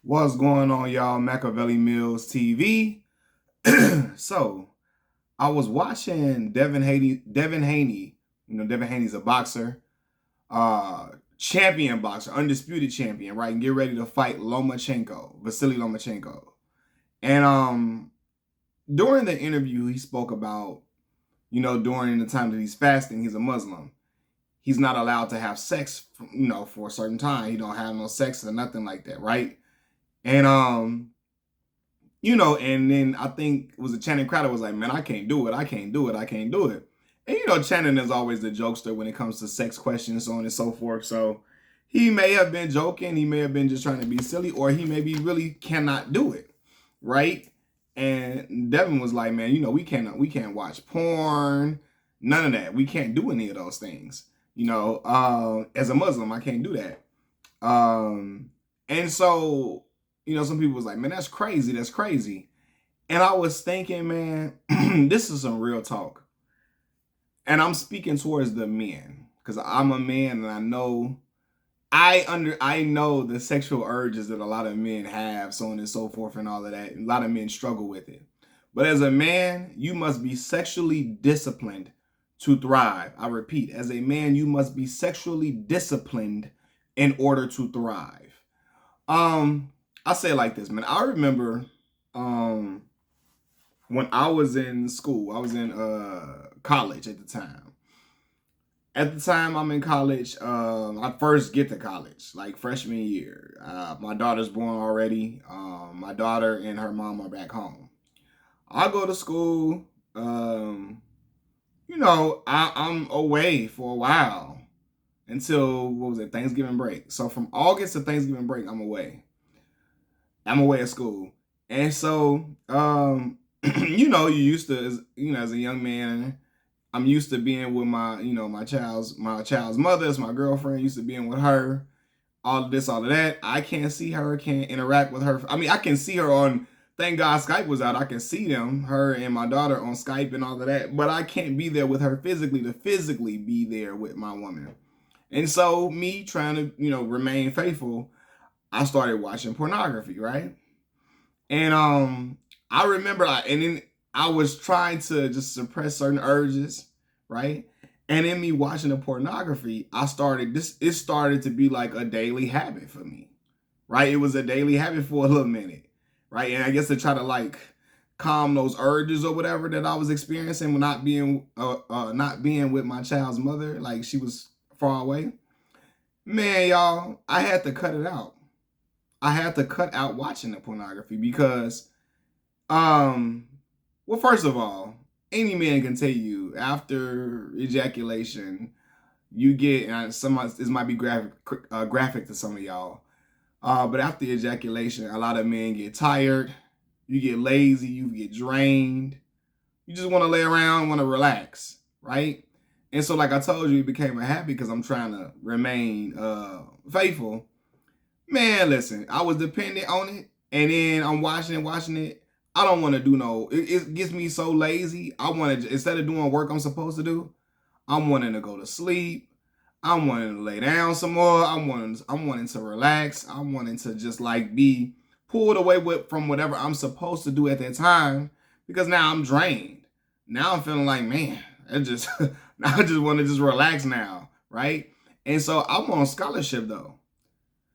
What's going on, y'all? Machiavelli Mills TV. So I was watching Devin Haney. Devin Haney's a boxer, uh, champion boxer, undisputed champion, right? And get ready to fight Vasily Lomachenko. And during the interview, he spoke about, during the time that he's fasting, he's a Muslim. He's not allowed to have sex, for a certain time. He don't have no sex or nothing like that, right? And and then I think it was a Channing Crowder was like, man, I can't do it. I can't do it. I can't do it. And Channing is always the jokester when it comes to sex questions, so on and so forth. So he may have been joking, he may have been just trying to be silly, or he maybe really cannot do it. Right? And Devin was like, man, we can't watch porn, none of that. We can't do any of those things. As a Muslim, I can't do that. And so some people was like, man, that's crazy. That's crazy. And I was thinking, man, this is some real talk. And I'm speaking towards the men because I'm a man and I know the sexual urges that a lot of men have, so on and so forth and all of that. A lot of men struggle with it. But as a man, you must be sexually disciplined to thrive. I repeat, as a man, you must be sexually disciplined in order to thrive. I say it like this, man. I remember when I was in school, I was in college at the time. At the time I'm in college, I first get to college, like freshman year. My daughter's born already. My daughter and her mom are back home. I go to school. I'm away for a while until Thanksgiving break. So from August to Thanksgiving break, I'm away. I'm away at school. And so, you used to, as a young man, I'm used to being with my child's mother, as my girlfriend, used to being with her, all of this, all of that. I can't see her, can't interact with her. I mean, I can see her on, thank God Skype was out. I can see them, her and my daughter on Skype and all of that, but I can't be there with her physically to physically be there with my woman. And so me trying to, remain faithful, I started watching pornography, right? And I remember, and then I was trying to just suppress certain urges, right? And in me watching the pornography, it started to be like a daily habit for me, right? It was a daily habit for a little minute, right? And I guess to try to like calm those urges or whatever that I was experiencing when not being with my child's mother, like she was far away. Man, y'all, I had to cut it out. I had to cut out watching the pornography because, well, first of all, any man can tell you after ejaculation, you get, and this might be graphic to some of y'all, but after ejaculation, a lot of men get tired, you get lazy, you get drained, you just want to lay around, want to relax, right? And so, like I told you, it became a habit because I'm trying to remain faithful. Man, listen, I was dependent on it, and then I'm watching it. I don't want to do no. It gets me so lazy. I want to, instead of doing work I'm supposed to do, I'm wanting to go to sleep. I'm wanting to lay down some more. I'm wanting to relax. I'm wanting to just like be pulled away from whatever I'm supposed to do at that time because now I'm drained. Now I'm feeling like, man, I just want to just relax now, right? And so I'm on scholarship though.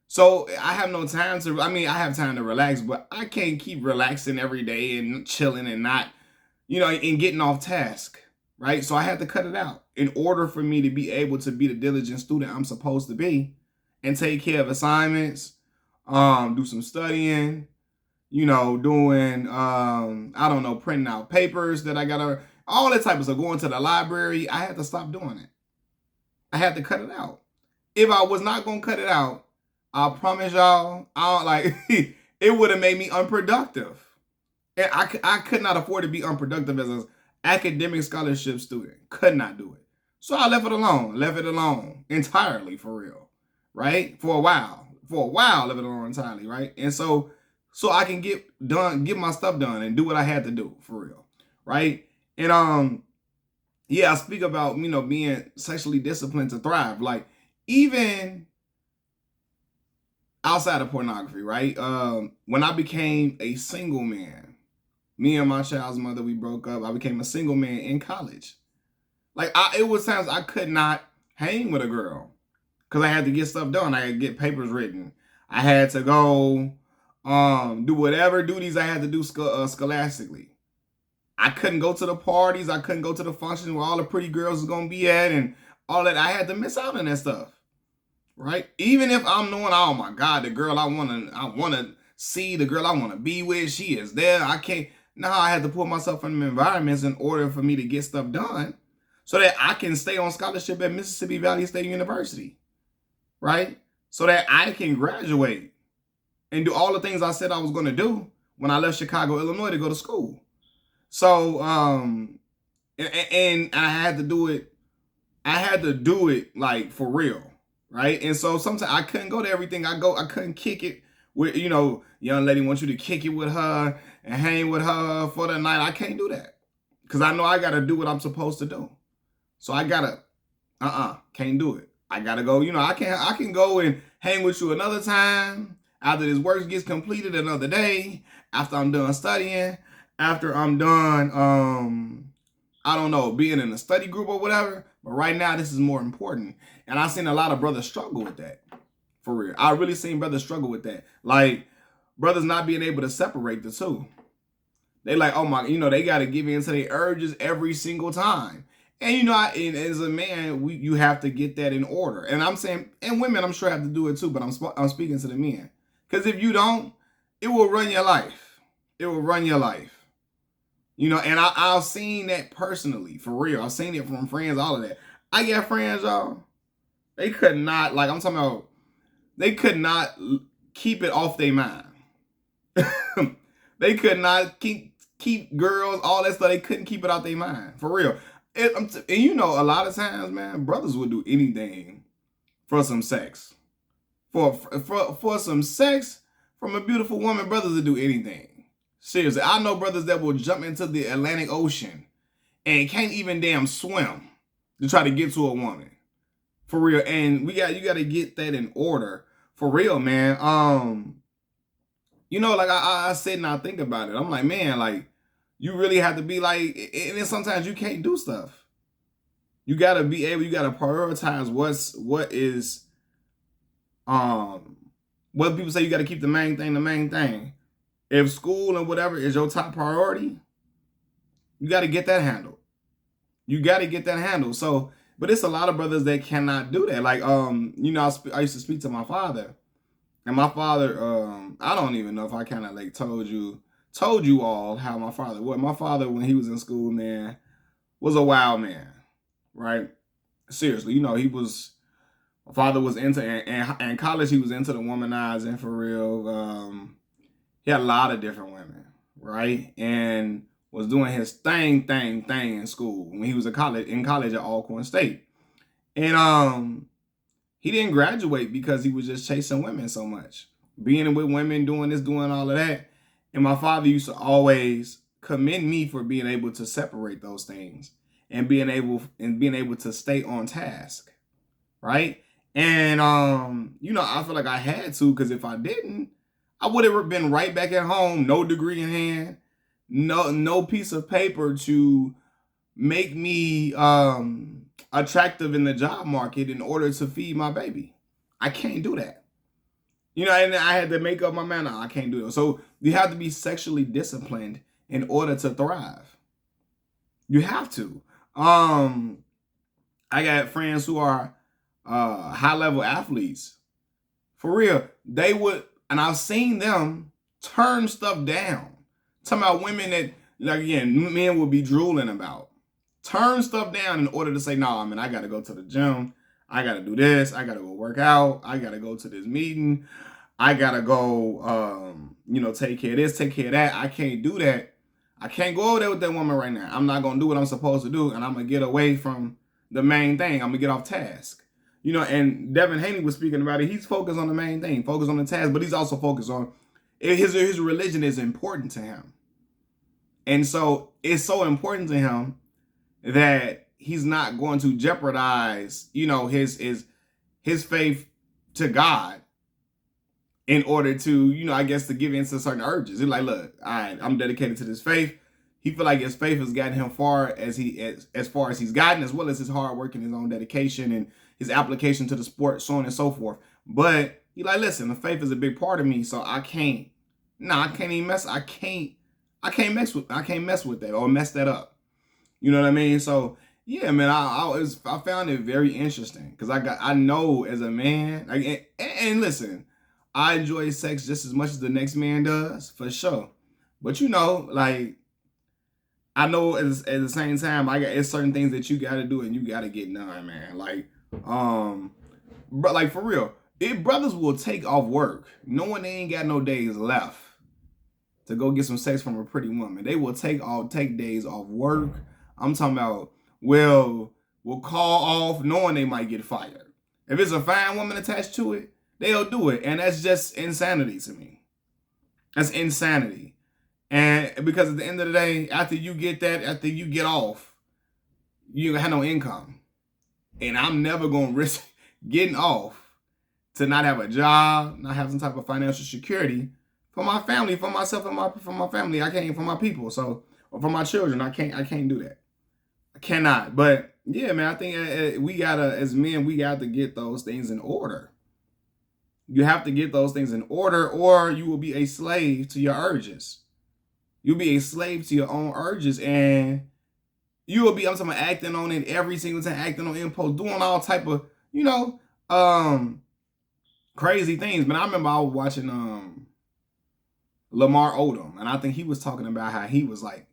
So I have no time to, I mean, I have time to relax, but I can't keep relaxing every day and chilling and not, and getting off task, right? So I had to cut it out in order for me to be able to be the diligent student I'm supposed to be and take care of assignments, do some studying, doing, I don't know, printing out papers that I gotta, all that type of stuff, going to the library. I had to stop doing it. I had to cut it out. If I was not going to cut it out, I promise y'all, it would have made me unproductive. And I could not afford to be unproductive as an academic scholarship student. Could not do it. So I left it alone entirely, for real, right? For a while, left it alone entirely, right? And so I can get my stuff done and do what I had to do, for real, right? And yeah, I speak about, being sexually disciplined to thrive. Like, even outside of pornography, right? When I became a single man, me and my child's mother, we broke up. I became a single man in college. Like it was times I could not hang with a girl because I had to get stuff done. I had to get papers written. I had to go do whatever duties I had to do scholastically. I couldn't go to the parties. I couldn't go to the functions where all the pretty girls was gonna be at and all that. I had to miss out on that stuff, right? Even if I'm knowing, oh my God, the girl I wanna see, the girl I wanna be with, she is there. I can't. Now I had to put myself in environments in order for me to get stuff done, so that I can stay on scholarship at Mississippi Valley State University, right? So that I can graduate and do all the things I said I was gonna do when I left Chicago, Illinois to go to school. So, and I had to do it. I had to do it like for real, right? And so sometimes I couldn't go to everything. I couldn't kick it with, young lady wants you to kick it with her and hang with her for the night. I can't do that because I know I got to do what I'm supposed to do. So I gotta, can't do it. I gotta go. I can go and hang with you another time after this work gets completed another day, after I'm done studying, after I'm done, I don't know, being in a study group or whatever. But right now, this is more important. And I've seen a lot of brothers struggle with that. For real. I really seen brothers struggle with that. Like, brothers not being able to separate the two. They like, oh my, they got to give in to their urges every single time. And, and as a man, you have to get that in order. And I'm saying, and women, I'm sure have to do it too, but I'm speaking to the men. Because if you don't, it will run your life. It will run your life. And I've seen that personally, for real. I've seen it from friends, all of that. I got friends, y'all. They could not, like I'm talking about, they could not keep it off their mind. They could not keep girls, all that stuff. They couldn't keep it out their mind, for real. And a lot of times, man, brothers would do anything for some sex. For some sex from a beautiful woman, brothers would do anything. Seriously, I know brothers that will jump into the Atlantic Ocean and can't even damn swim to try to get to a woman. For real. And you got to get that in order. For real, man. Like I sit and I think about it. I'm like, man, like, you really have to be like, and then sometimes you can't do stuff. You got to be able, you got to prioritize what people say you got to keep the main thing. If school and whatever is your top priority, you got to get that handled. So, but it's a lot of brothers that cannot do that. Like, I used to speak to my father, and my father, I don't even know if I kind of like told you all how my father was. My father, when he was in school, man, was a wild man, right? Seriously, my father was into, and college, he was into the womanizing for real. He had a lot of different women, right? And was doing his thing in school when he was in college at Alcorn State. And he didn't graduate because he was just chasing women so much. Being with women, doing this, doing all of that. And my father used to always commend me for being able to separate those things and being able to stay on task, right? And I feel like I had to, because if I didn't, I would have been right back at home, no degree in hand, no piece of paper to make me attractive in the job market in order to feed my baby. I can't do that. And I had to make up my mind. I can't do it. So you have to be sexually disciplined in order to thrive. You have to. I got friends who are high-level athletes. For real, they would, and I've seen them turn stuff down. Talking about women that, like, again, men would be drooling about. Turn stuff down in order to say, no, I got to go to the gym. I got to do this. I got to go work out. I got to go to this meeting. I got to go, take care of this, take care of that. I can't do that. I can't go over there with that woman right now. I'm not going to do what I'm supposed to do, and I'm going to get away from the main thing. I'm going to get off task. And Devin Haney was speaking about it. He's focused on the main thing, focused on the task, but he's also focused on his religion is important to him. And so it's so important to him that he's not going to jeopardize, his faith to God in order to, I guess to give in to certain urges. It's like, look, I'm dedicated to this faith. He feel like his faith has gotten him far as far as he's gotten, as well as his hard work and his own dedication and his application to the sport, so on and so forth. But he like, listen, the faith is a big part of me, so I can't even mess. I can't mess with that or mess that up. You know what I mean? So yeah, man, I found it very interesting because I know as a man, like, and listen, I enjoy sex just as much as the next man does, for sure. But like, I know at the same time, it's certain things that you got to do and you got to get done, man. Like, but like for real, if brothers will take off work, knowing they ain't got no days left to go get some sex from a pretty woman, they will take days off work. I'm talking about, will call off knowing they might get fired. If it's a fine woman attached to it, they'll do it. And that's just insanity to me. That's insanity. And because at the end of the day, after you get off, you have no income. And I'm never going to risk getting off to not have a job, not have some type of financial security for my family, for myself, and for my family. I can't, for my people. So, or for my children, I can't do that. I cannot. But yeah, man, I think we gotta, as men, we got to get those things in order. You have to get those things in order, or you will be a slave to your urges. You'll be a slave to your own urges, and you will be, I'm talking about, acting on it every single time, acting on impulse, doing all type of, crazy things. But I remember I was watching Lamar Odom, and I think he was talking about how he was like,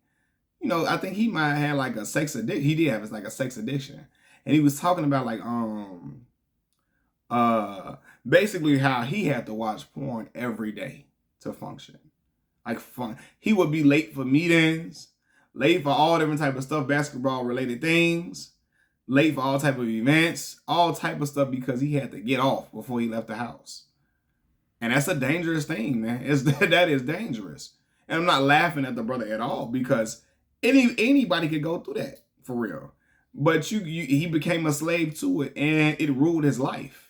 I think he might have had like a sex addiction. He did have like a sex addiction. And he was talking about like, basically how he had to watch porn every day to function. Like fun. He would be late for meetings, late for all different type of stuff, basketball related things, late for all type of events, all type of stuff because he had to get off before he left the house. And that's a dangerous thing, man. That is dangerous. And I'm not laughing at the brother at all because anybody could go through that, for real. But he became a slave to it, and it ruled his life.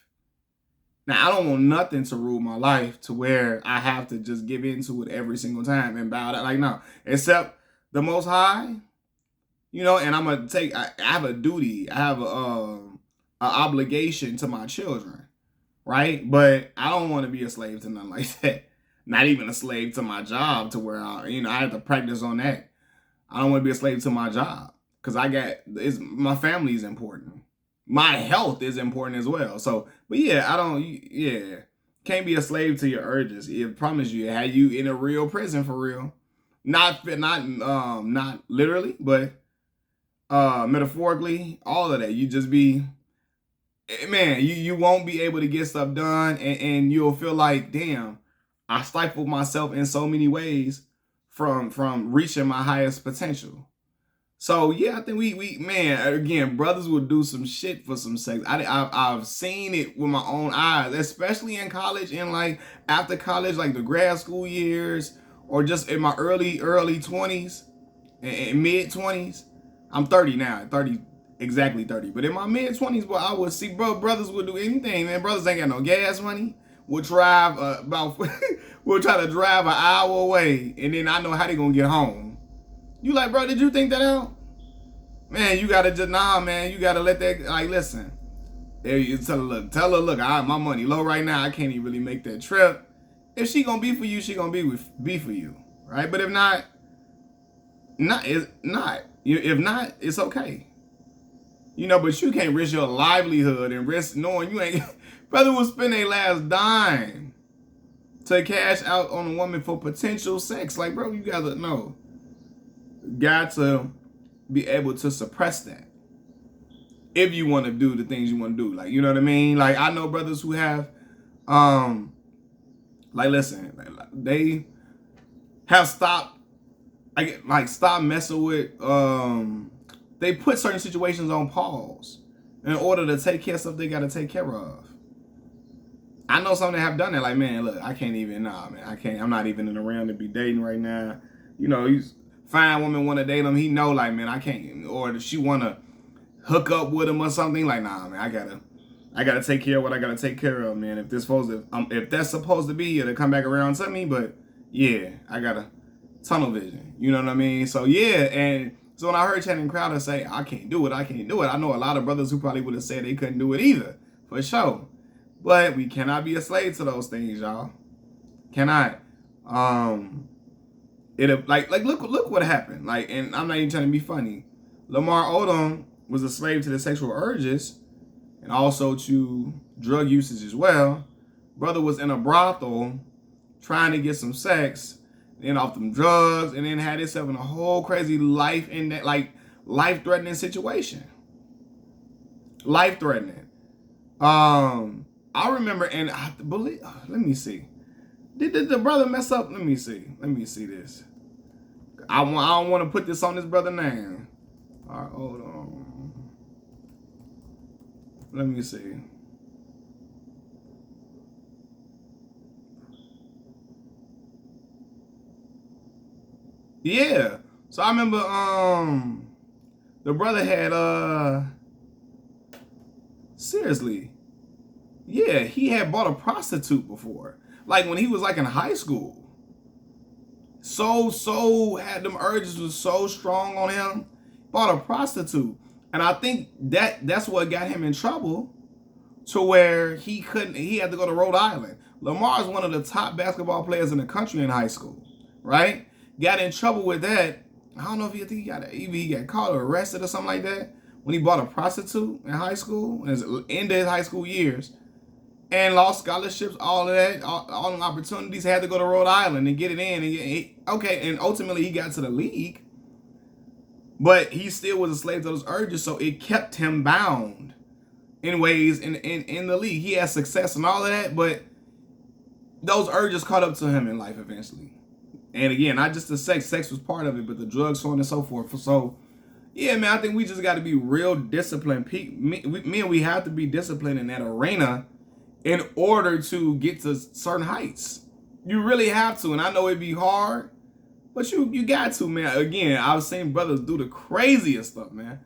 Now, I don't want nothing to rule my life to where I have to just give into it every single time and bow down. Like, no. Except the Most High, and I'm going to I have a duty. I have a obligation to my children, right? But I don't want to be a slave to nothing like that. Not even a slave to my job to where I have to practice on that. I don't want to be a slave to my job because my family is important. My health is important as well. So, but yeah, can't be a slave to your urges. I promise you, had you in a real prison for real, not literally, but metaphorically, all of that. You just be, man, you won't be able to get stuff done, and you'll feel like, damn, I stifled myself in so many ways from reaching my highest potential. So yeah, I think we man, again, brothers will do some shit for some sex. I've seen it with my own eyes, especially in college and like after college, like the grad school years, or just in my early 20s and mid 20s. I'm 30 now, exactly 30. But in my mid 20s, boy, I would see brothers would do anything, man. Brothers ain't got no gas money. We'll drive we'll try to drive an hour away, and then I know how they gonna get home. You like, bro, did you think that out? Man, you gotta man, you gotta let that, like, listen. You tell her, look, my money low right now, I can't even really make that trip. If she gonna be for you, she gonna be for you, right? But if not. If not, it's okay. But you can't risk your livelihood and risk knowing you ain't, brother will spend their last dime to cash out on a woman for potential sex. Like, bro, you gotta know. Got to be able to suppress that if you want to do the things you want to do. Like, you know what I mean? Like, I know brothers who have, like, listen, they have stopped, stop messing with, they put certain situations on pause in order to take care of stuff they got to take care of. I know some that have done that. Like, man, look, I can't even, I can't, I'm not even in the round to be dating right now. He's fine woman want to date him. He know, like, man, I can't, or she want to hook up with him or something. Like, nah, man, I gotta take care of what I gotta take care of, man. If that's supposed to be, it'll come back around to me. But yeah, I got a tunnel vision. You know what I mean? So yeah, and so when I heard Channing Crowder say, I can't do it, I know a lot of brothers who probably would have said they couldn't do it either, for sure. But we cannot be a slave to those things, y'all. Cannot. It like look what happened. Like, and I'm not even trying to be funny. Lamar Odom was a slave to the sexual urges and also to drug usage as well. Brother was in a brothel trying to get some sex, then off them drugs, and then had himself in a whole crazy life in that, like, life-threatening situation. Life-threatening. I remember, and I believe, let me see. Did the brother mess up? Let me see this. I don't want to put this on this brother name. All right, hold on. Let me see. Yeah. So I remember the brother had seriously. Yeah, he had bought a prostitute before. Like when he was like in high school. So had them urges was so strong on him. Bought a prostitute. And I think that's what got him in trouble to where he had to go to Rhode Island. Lamar is one of the top basketball players in the country in high school, right? Got in trouble with that. I don't know if he got caught or arrested or something like that when he bought a prostitute in high school, ended his high school years, and lost scholarships, all of that, all the opportunities. Had to go to Rhode Island and get it in. And ultimately he got to the league, but he still was a slave to those urges, so it kept him bound in ways in the league. He had success and all of that, but those urges caught up to him in life eventually. And again, not just the sex was part of it, but the drugs, so on and so forth. So, yeah, man, I think we just got to be real disciplined. We have to be disciplined in that arena in order to get to certain heights. You really have to, and I know it'd be hard, but you got to, man. Again, I've seen brothers do the craziest stuff, man.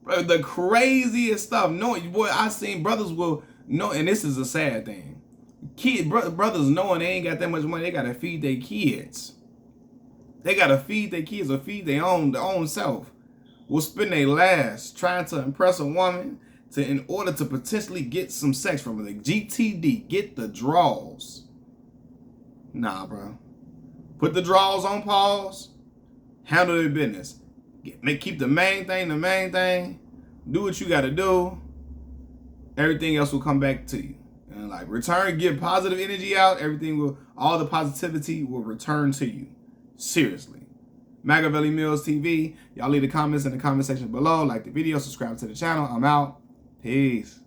The craziest stuff. I've seen brothers will know, and this is a sad thing. Brothers knowing they ain't got that much money, they gotta feed their kids. They gotta feed their kids or feed their own self. Will spend their last trying to impress a woman in order to potentially get some sex from her. The GTD, get the draws. Nah, bro. Put the draws on pause. Handle your business. Keep the main thing. Do what you gotta do. Everything else will come back to you. And like give positive energy out. All the positivity will return to you. Seriously. Machiavelli Mills TV. Y'all leave the comments in the comment section below. Like the video, subscribe to the channel. I'm out. Peace.